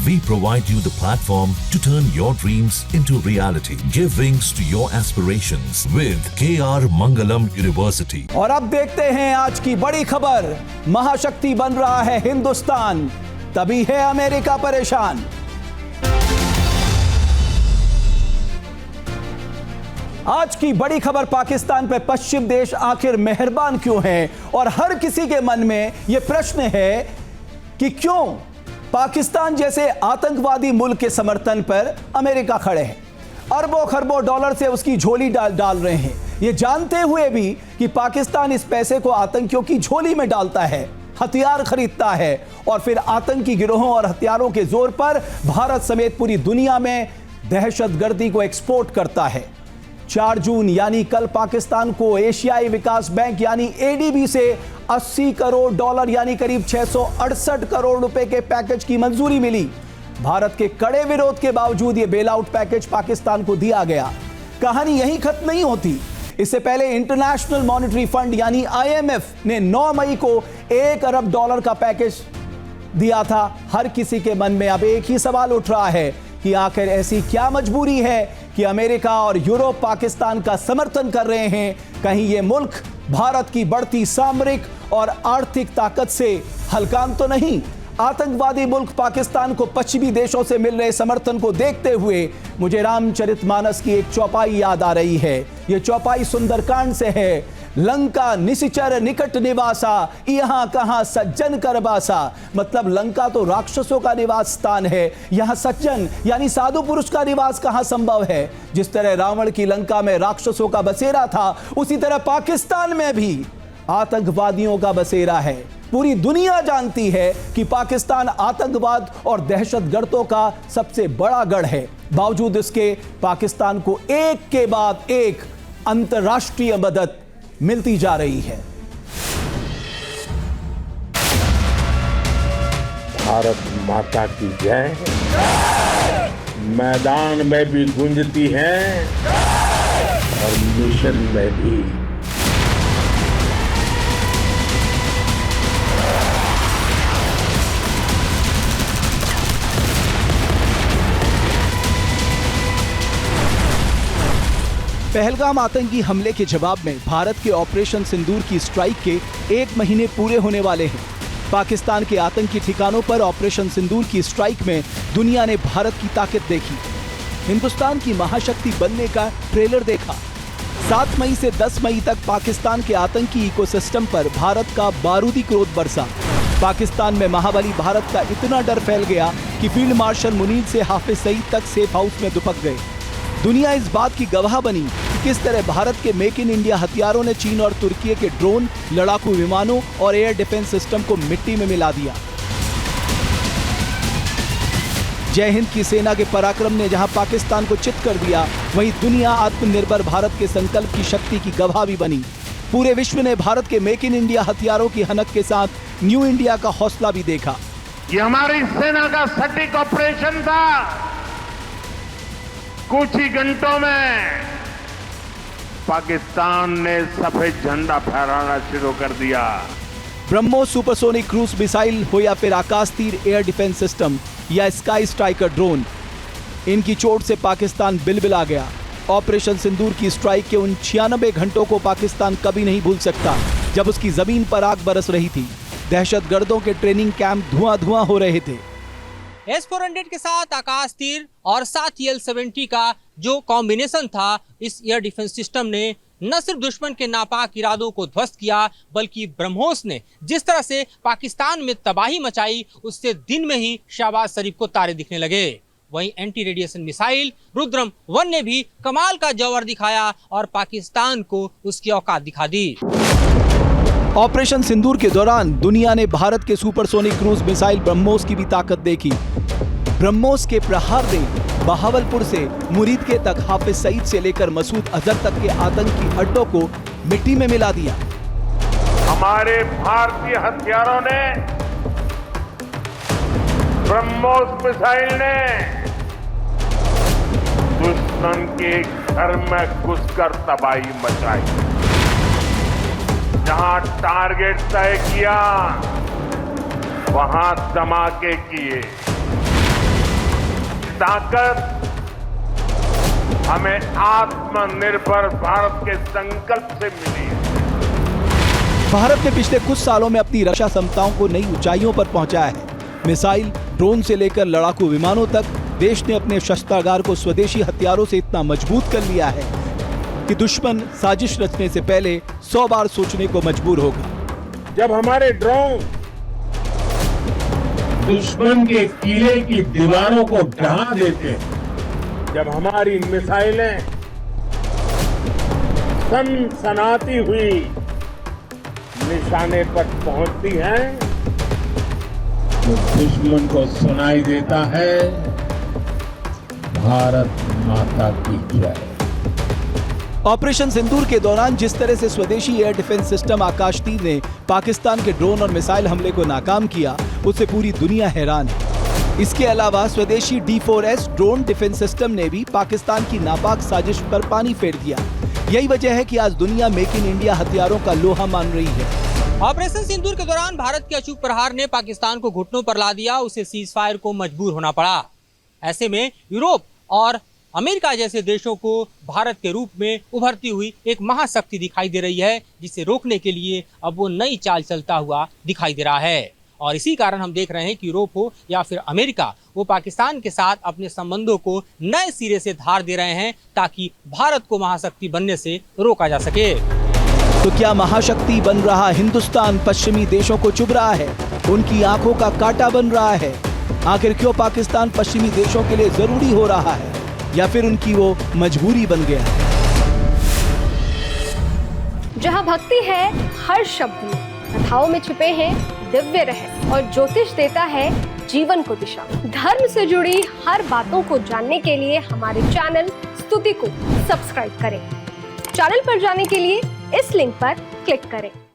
We provide you the platform to turn your dreams into reality. Give wings to your aspirations with KR Mangalam University. और अब देखते हैं आज की बड़ी खबर। महाशक्ति बन रहा है हिंदुस्तान, तभी है अमेरिका परेशान। आज की बड़ी खबर, पाकिस्तान पर पश्चिम देश आखिर मेहरबान क्यों हैं? और हर किसी के मन में यह प्रश्न है कि क्यों पाकिस्तान जैसे आतंकवादी मुल्क के समर्थन पर अमेरिका खड़े हैं, अरबों खरबों डॉलर से उसकी झोली डाल रहे हैं, ये जानते हुए भी कि पाकिस्तान इस पैसे को आतंकियों की झोली में डालता है, हथियार खरीदता है और फिर आतंकी गिरोहों और हथियारों के जोर पर भारत समेत पूरी दुनिया में दहशतगर्दी को एक्सपोर्ट करता है। 4 जून यानी कल पाकिस्तान को एशियाई विकास बैंक यानी एडीबी से 80 करोड़ डॉलर यानी करीब 668 करोड़ रुपए के पैकेज की मंजूरी मिली। भारत के कड़े विरोध के बावजूद यह बेल आउट पैकेज पाकिस्तान को दिया गया। कहानी यहीं खत्म नहीं होती। इससे पहले इंटरनेशनल मॉनेटरी फंड यानी आईएमएफ ने 9 मई को 1 अरब डॉलर का पैकेज दिया था। हर किसी के मन में अब एक ही सवाल उठ रहा है कि आखिर ऐसी क्या मजबूरी है कि अमेरिका और यूरोप पाकिस्तान का समर्थन कर रहे हैं? कहीं ये मुल्क भारत की बढ़ती सामरिक और आर्थिक ताकत से हलकान तो नहीं? आतंकवादी मुल्क पाकिस्तान को पश्चिमी देशों से मिल रहे समर्थन को देखते हुए मुझे रामचरितमानस की एक चौपाई याद आ रही है। यह चौपाई सुंदरकांड से है। लंका निशिचर निकट निवासा, यहाँ कहाँ सज्जन कर बासा। मतलब लंका तो राक्षसों का निवास स्थान है, यहाँ सज्जन यानी साधु पुरुष का निवास कहाँ संभव है? जिस तरह रावण की लंका में राक्षसों का बसेरा था, उसी तरह पाकिस्तान में भी आतंकवादियों का बसेरा है। पूरी दुनिया जानती है कि पाकिस्तान आतंकवाद और दहशतगर्दों का सबसे बड़ा गढ़ है। बावजूद इसके पाकिस्तान को एक के बाद एक अंतर्राष्ट्रीय मदद मिलती जा रही है। भारत माता की जय। मैदान में भी गूंजती है और मिशन में भी। पहलगाम आतंकी हमले के जवाब में भारत के ऑपरेशन सिंदूर की स्ट्राइक के 1 महीने पूरे होने वाले हैं। पाकिस्तान के आतंकी ठिकानों पर ऑपरेशन सिंदूर की स्ट्राइक में दुनिया ने भारत की ताकत देखी, हिंदुस्तान की महाशक्ति बनने का ट्रेलर देखा। 7 मई से 10 मई तक पाकिस्तान के आतंकी इकोसिस्टम पर भारत का बारूदी क्रोध बरसा। पाकिस्तान में महाबली भारत का इतना डर फैल गया कि फील्ड मार्शल मुनीर से हाफिज सईद तक सेफ हाउस में दुपक गए। दुनिया इस बात की गवाह बनी कि किस तरह भारत के मेक इन इंडिया हथियारों ने चीन और तुर्की के ड्रोन, लड़ाकू विमानों और एयर डिफेंस सिस्टम को मिट्टी में मिला दिया। जय हिंद की सेना के पराक्रम ने जहां पाकिस्तान को चित कर दिया, वहीं दुनिया आत्मनिर्भर भारत के संकल्प की शक्ति की गवाह भी बनी। पूरे विश्व ने भारत के मेक इन इंडिया हथियारों की हनक के साथ न्यू इंडिया का हौसला भी देखा। ये हमारी सेना का सटीक ऑपरेशन था। कुछ ही घंटों में पाकिस्तान ने सफेद झंडा फहराना शुरू कर दिया। ब्रह्मोस सुपरसोनिक क्रूज मिसाइल हो या फिर आकाश तीर एयर डिफेंस सिस्टम या स्काई स्ट्राइकर ड्रोन, इनकी चोट से पाकिस्तान बिलबिला गया। ऑपरेशन सिंदूर की स्ट्राइक के उन 96 घंटों को पाकिस्तान कभी नहीं भूल सकता, जब उसकी जमीन पर आग बरस रही थी। दहशतगर्दों के ट्रेनिंग कैंप धुआं हो रहे थे। S-400 के साथ आकाश तीर और साथ ही L-70 का जो कॉम्बिनेशन था, इस एयर डिफेंस सिस्टम ने न सिर्फ दुश्मन के नापाक इरादों को ध्वस्त किया, बल्कि ब्रह्मोस ने जिस तरह से पाकिस्तान में तबाही मचाई, उससे दिन में ही शहबाज शरीफ को तारे दिखने लगे। वहीं एंटी रेडिएशन मिसाइल रुद्रम 1 ने भी कमाल का जौहर दिखाया और पाकिस्तान को उसकी औकात दिखा दी। ऑपरेशन सिंदूर के दौरान दुनिया ने भारत के सुपरसोनिक क्रूज मिसाइल ब्रह्मोस की भी ताकत देखी। ब्रह्मोस के प्रहार ने बहावलपुर से मुरीद के तक हाफिज सईद से लेकर मसूद अजहर तक के आतंकी अड्डों को मिट्टी में मिला दिया। हमारे भारतीय हथियारों ने, ब्रह्मोस मिसाइल ने दुश्मन के घर में घुसकर तबाही मचाई। जहां टारगेट तय किया, वहां धमाके किए। ताकत हमें आत्मनिर्भर भारत के संकल्प से मिली है। भारत ने पिछले कुछ सालों में अपनी रक्षा क्षमताओं को नई ऊंचाइयों पर पहुंचाया है। मिसाइल, ड्रोन से लेकर लड़ाकू विमानों तक देश ने अपने शस्त्रागार को स्वदेशी हथियारों से इतना मजबूत कर लिया है कि दुश्मन साजिश रचने से पहले 100 बार सोचने को मजबूर होगा। जब हमारे ड्रोन दुश्मन के किले की दीवारों को ढहा देते हैं, जब हमारी मिसाइलें सनसनाती हुई निशाने पर पहुंचती हैं, तो दुश्मन को सुनाई देता है भारत माता की जय। ऑपरेशन सिंदूर के दौरान जिस तरह से स्वदेशी एयर डिफेंस सिस्टम आकाश तीर ने पाकिस्तान के ड्रोन और मिसाइल हमले को नाकाम किया, उससे पूरी दुनिया हैरान है। इसके अलावा स्वदेशी D4S ड्रोन डिफेंस सिस्टम ने भी पाकिस्तान की नापाक साजिश पर पानी फेर दिया। यही वजह है कि आज दुनिया मेक इन इंडिया हथियारों का लोहा मान रही है। ऑपरेशन सिंदूर के दौरान भारत के अचूक प्रहार ने पाकिस्तान को घुटनों पर ला दिया, उसे सीज फायर को मजबूर होना पड़ा। ऐसे में यूरोप और अमेरिका जैसे देशों को भारत के रूप में उभरती हुई एक महाशक्ति दिखाई दे रही है, जिसे रोकने के लिए अब वो नई चाल चलता हुआ दिखाई दे रहा है। और इसी कारण हम देख रहे हैं कि यूरोप हो या फिर अमेरिका, वो पाकिस्तान के साथ अपने संबंधों को नए सिरे से धार दे रहे हैं ताकि भारत को महाशक्ति बनने से रोका जा सके। तो क्या महाशक्ति बन रहा हिंदुस्तान पश्चिमी देशों को चुभ रहा है, उनकी आंखों का कांटा बन रहा है? आखिर क्यों पाकिस्तान पश्चिमी देशों के लिए जरूरी हो रहा है, या फिर उनकी वो मजबूरी बन गया है? जहाँ भक्ति है हर शब्द में, कथाओं में छुपे हैं दिव्य रहस्य और ज्योतिष देता है जीवन को दिशा। धर्म से जुड़ी हर बातों को जानने के लिए हमारे चैनल स्तुति को सब्सक्राइब करें। चैनल पर जाने के लिए इस लिंक पर क्लिक करें।